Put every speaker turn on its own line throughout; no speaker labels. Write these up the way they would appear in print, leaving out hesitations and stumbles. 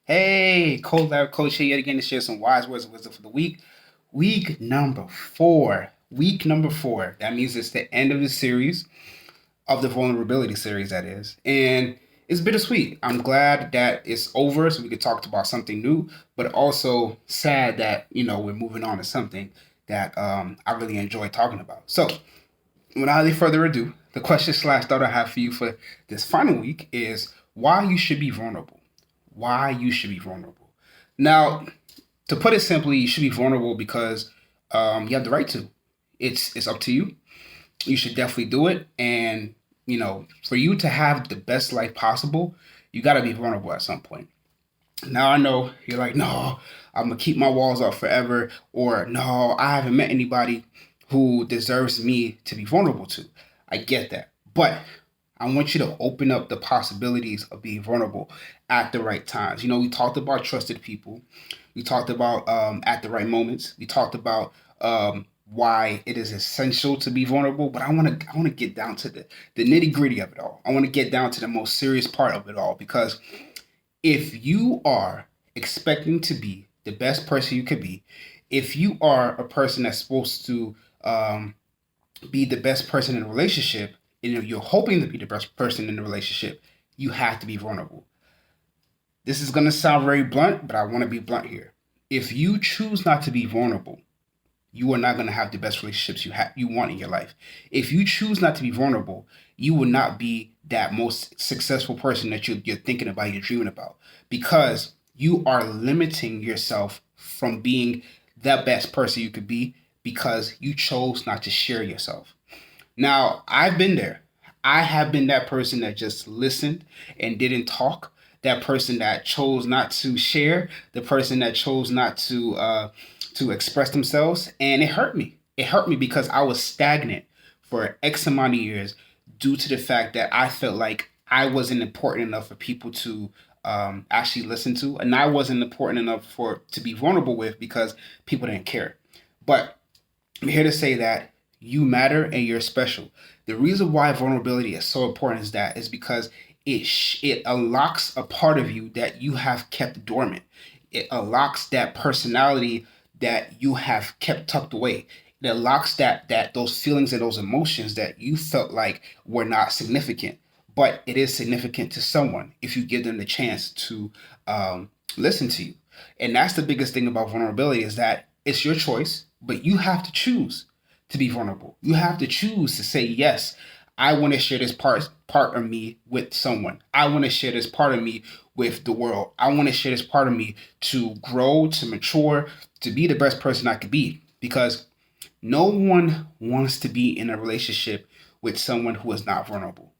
Hey, Colabcoaching here yet again to share some wise words of wisdom for the week. Week number 4. Week number 4. That means it's the end of the series, of the vulnerability series, that is. And it's bittersweet. I'm glad that it's over so we could talk about something new, but also sad that, we're moving on to something that I really enjoy talking about. So, without any further ado, the question slash thought I have for you for this final week is why you should be vulnerable. Why you should be vulnerable. Now, to put it simply, you should be vulnerable because you have the right to. It's up to you. You should definitely do it, and for you to have the best life possible, you got to be vulnerable at some point. Now I know you're like, no, I'm gonna keep my walls up forever, or no, I haven't met anybody who deserves me to be vulnerable to. I get that, but I want you to open up the possibilities of being vulnerable at the right times. We talked about trusted people. We talked about at the right moments. We talked about why it is essential to be vulnerable. But I want to get down to the nitty gritty of it all. I want to get down to the most serious part of it all, because if you are expecting to be the best person you could be, if you are a person that's supposed to be the best person in a relationship, and if you're hoping to be the best person in the relationship, you have to be vulnerable. This is going to sound very blunt, but I want to be blunt here. If you choose not to be vulnerable, you are not going to have the best relationships you want in your life. If you choose not to be vulnerable, you will not be that most successful person that you're thinking about, you're dreaming about, because you are limiting yourself from being the best person you could be because you chose not to share yourself. Now, I've been there. I have been that person that just listened and didn't talk. That person that chose not to share. The person that chose not to express themselves, and it hurt me. It hurt me because I was stagnant for X amount of years due to the fact that I felt like I wasn't important enough for people to actually listen to, and I wasn't important enough for to be vulnerable with because people didn't care. But I'm here to say that you matter and you're special. The reason why vulnerability is so important is because it unlocks a part of you that you have kept dormant. It unlocks that personality that you have kept tucked away. It unlocks that those feelings and those emotions that you felt like were not significant, but it is significant to someone if you give them the chance to listen to you. And that's the biggest thing about vulnerability, is that it's your choice, but you have to choose to be vulnerable. You have to choose to say, yes, I want to share this part of me with someone. I want to share this part of me with the world. I want to share this part of me to grow, to mature, to be the best person I could be. Because no one wants to be in a relationship with someone who is not vulnerable.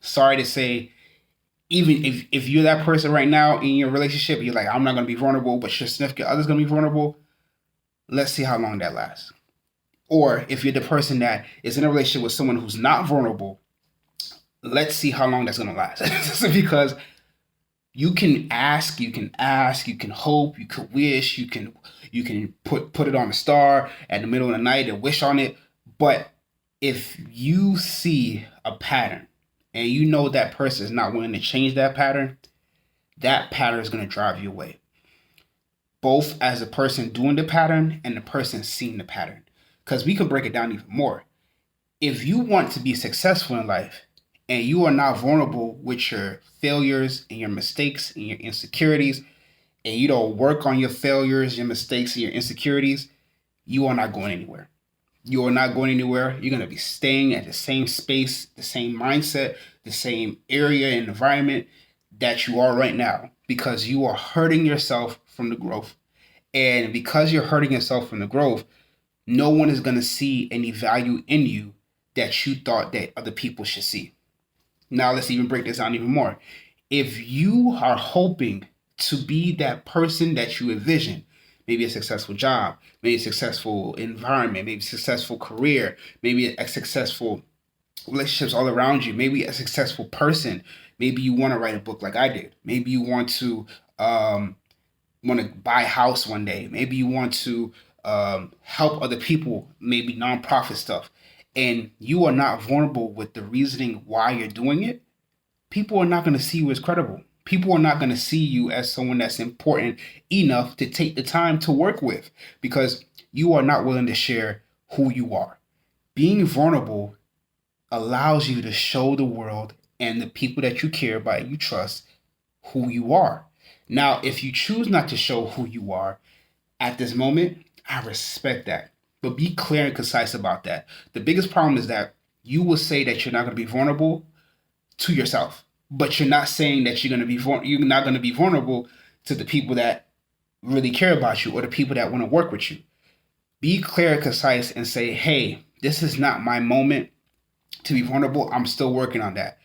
Sorry to say, even if you're that person right now in your relationship, you're like, I'm not going to be vulnerable, but your significant other's going to be vulnerable. Let's see how long that lasts. Or if you're the person that is in a relationship with someone who's not vulnerable, let's see how long that's going to last. Because you can hope, you can wish, you can put it on a star at the middle of the night and wish on it. But if you see a pattern and you know that person is not willing to change that pattern is going to drive you away. Both as the person doing the pattern and the person seeing the pattern. Because we can break it down even more. If you want to be successful in life and you are not vulnerable with your failures and your mistakes and your insecurities, and you don't work on your failures, your mistakes, and your insecurities, you are not going anywhere. You are not going anywhere. You're going to be staying at the same space, the same mindset, the same area and environment that you are right now, because you are hurting yourself from the growth. And because you're hurting yourself from the growth, no one is going to see any value in you that you thought that other people should see. Now, let's even break this down even more. If you are hoping to be that person that you envision, maybe a successful job, maybe a successful environment, maybe a successful career, maybe a successful relationships all around you, maybe a successful person, maybe you want to write a book like I did, maybe you want to buy a house one day, maybe you want to help other people, maybe nonprofit stuff, and you are not vulnerable with the reasoning why you're doing it, people are not going to see you as credible. People are not going to see you as someone that's important enough to take the time to work with because you are not willing to share who you are. Being vulnerable allows you to show the world and the people that you care about, you trust, who you are. Now, if you choose not to show who you are at this moment, I respect that. But be clear and concise about that. The biggest problem is that you will say that you're not going to be vulnerable to yourself, but you're not saying that you're not going to be vulnerable to the people that really care about you or the people that want to work with you. Be clear and concise and say, "Hey, this is not my moment to be vulnerable. I'm still working on that."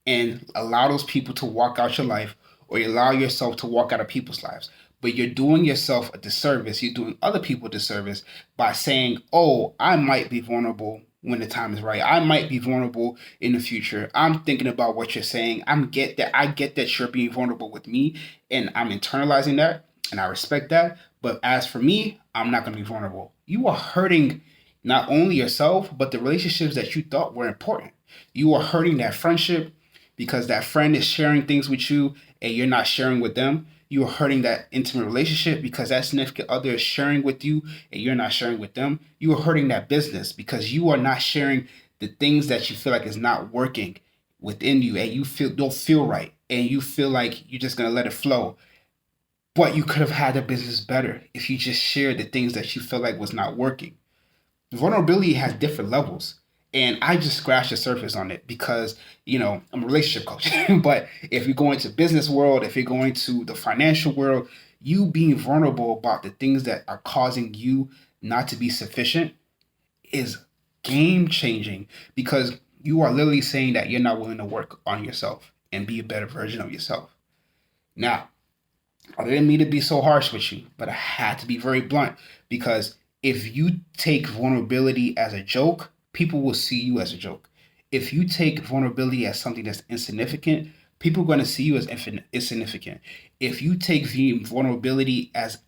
And allow those people to walk out your life or you allow yourself to walk out of people's lives. But you're doing yourself a disservice. You're doing other people a disservice by saying, "Oh, I might be vulnerable when the time is right. I might be vulnerable in the future. I'm thinking about what you're saying. I get that you're being vulnerable with me and I'm internalizing that and I respect that. But as for me, I'm not going to be vulnerable." You are hurting not only yourself, but the relationships that you thought were important. You are hurting that friendship because that friend is sharing things with you and you're not sharing with them. You are hurting that intimate relationship because that significant other is sharing with you and you're not sharing with them. You are hurting that business because you are not sharing the things that you feel like is not working within you and you feel don't feel right and you feel like you're just gonna let it flow. But you could have had the business better if you just shared the things that you feel like was not working. Vulnerability has different levels. And I just scratched the surface on it because, I'm a relationship coach. But if you're going to business world, if you're going to the financial world, you being vulnerable about the things that are causing you not to be sufficient is game changing because you are literally saying that you're not willing to work on yourself and be a better version of yourself. Now, I didn't mean to be so harsh with you, but I had to be very blunt because if you take vulnerability as a joke, people will see you as a joke. If you take vulnerability as something that's insignificant, people are going to see you as insignificant. If you take vulnerability as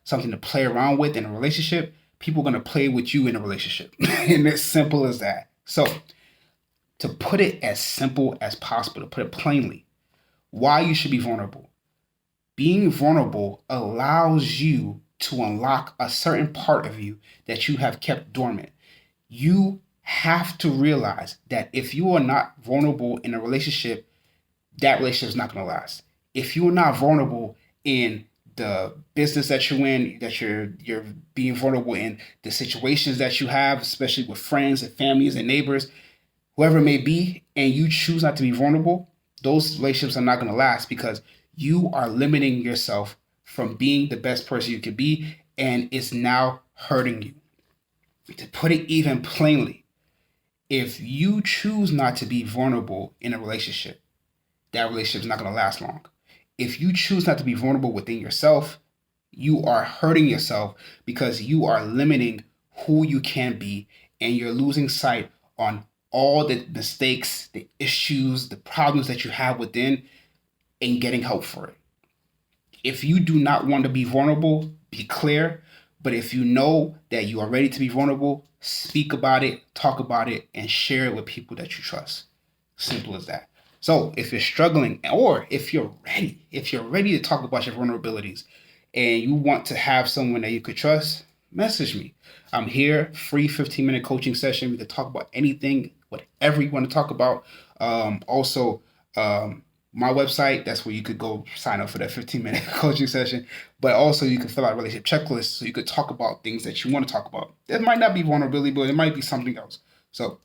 something to play around with in a relationship, people are going to play with you in a relationship. And it's simple as that. So, to put it as simple as possible, to put it plainly, why you should be vulnerable. Being vulnerable allows you to unlock a certain part of you that you have kept dormant. You have to realize that if you are not vulnerable in a relationship, that relationship is not going to last. If you are not vulnerable in the business that you're in, that you're being vulnerable in the situations that you have, especially with friends and families and neighbors, whoever it may be, and you choose not to be vulnerable, those relationships are not going to last because you are limiting yourself from being the best person you could be, and it's now hurting you. To put it even plainly, if you choose not to be vulnerable in a relationship, that relationship is not going to last long. If you choose not to be vulnerable within yourself, you are hurting yourself because you are limiting who you can be and you're losing sight on all the mistakes, the issues, the problems that you have within and getting help for it. If you do not want to be vulnerable, be clear. But if you know that you are ready to be vulnerable, speak about it, talk about it, and share it with people that you trust. Simple as that. So if you're struggling or if you're ready to talk about your vulnerabilities and you want to have someone that you could trust, message me. I'm here, free 15-minute coaching session. We can talk about anything, whatever you want to talk about. Also, my website, that's where you could go sign up for that 15-minute coaching session. But also you can fill out a relationship checklist so you could talk about things that you want to talk about. It might not be vulnerability, but it might be something else. So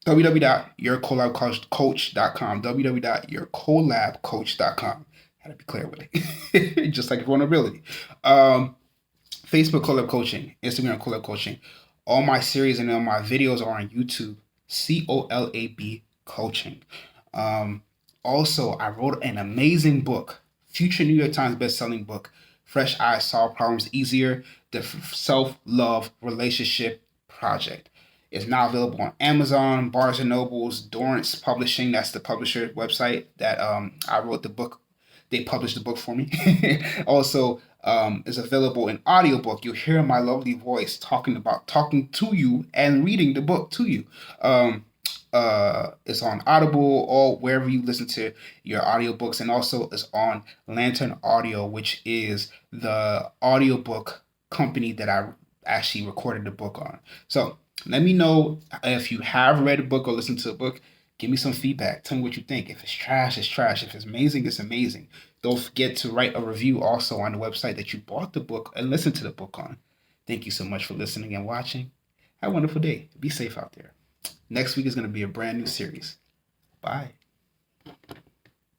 www.yourcolabcoach.com, www.yourcolabcoach.com. Had to be clear with it. Just like vulnerability. Facebook Collab Coaching, Instagram Collab Coaching. All my series and all my videos are on YouTube. COLAB Coaching. Also, I wrote an amazing book, future New York Times best-selling book, Fresh Eyes Solve Problems Easier, the Self-Love Relationship Project. It's now available on Amazon, Barnes & Nobles, Dorrance Publishing. That's the publisher website that I wrote the book. They published the book for me. Also, is available in audiobook. You'll hear my lovely voice talking to you and reading the book to you. it's on Audible or wherever you listen to your audiobooks, and also it's on Lantern Audio, which is the audiobook company that I actually recorded the book on. So let me know if you have read a book or listened to a book. Give me some feedback. Tell me what you think. If it's trash, it's trash. If it's amazing, it's amazing. Don't forget to write a review also on the website that you bought the book and listened to the book on. Thank you so much for listening and watching. Have a wonderful day. Be safe out there. Next week is going to be a brand new series. Bye.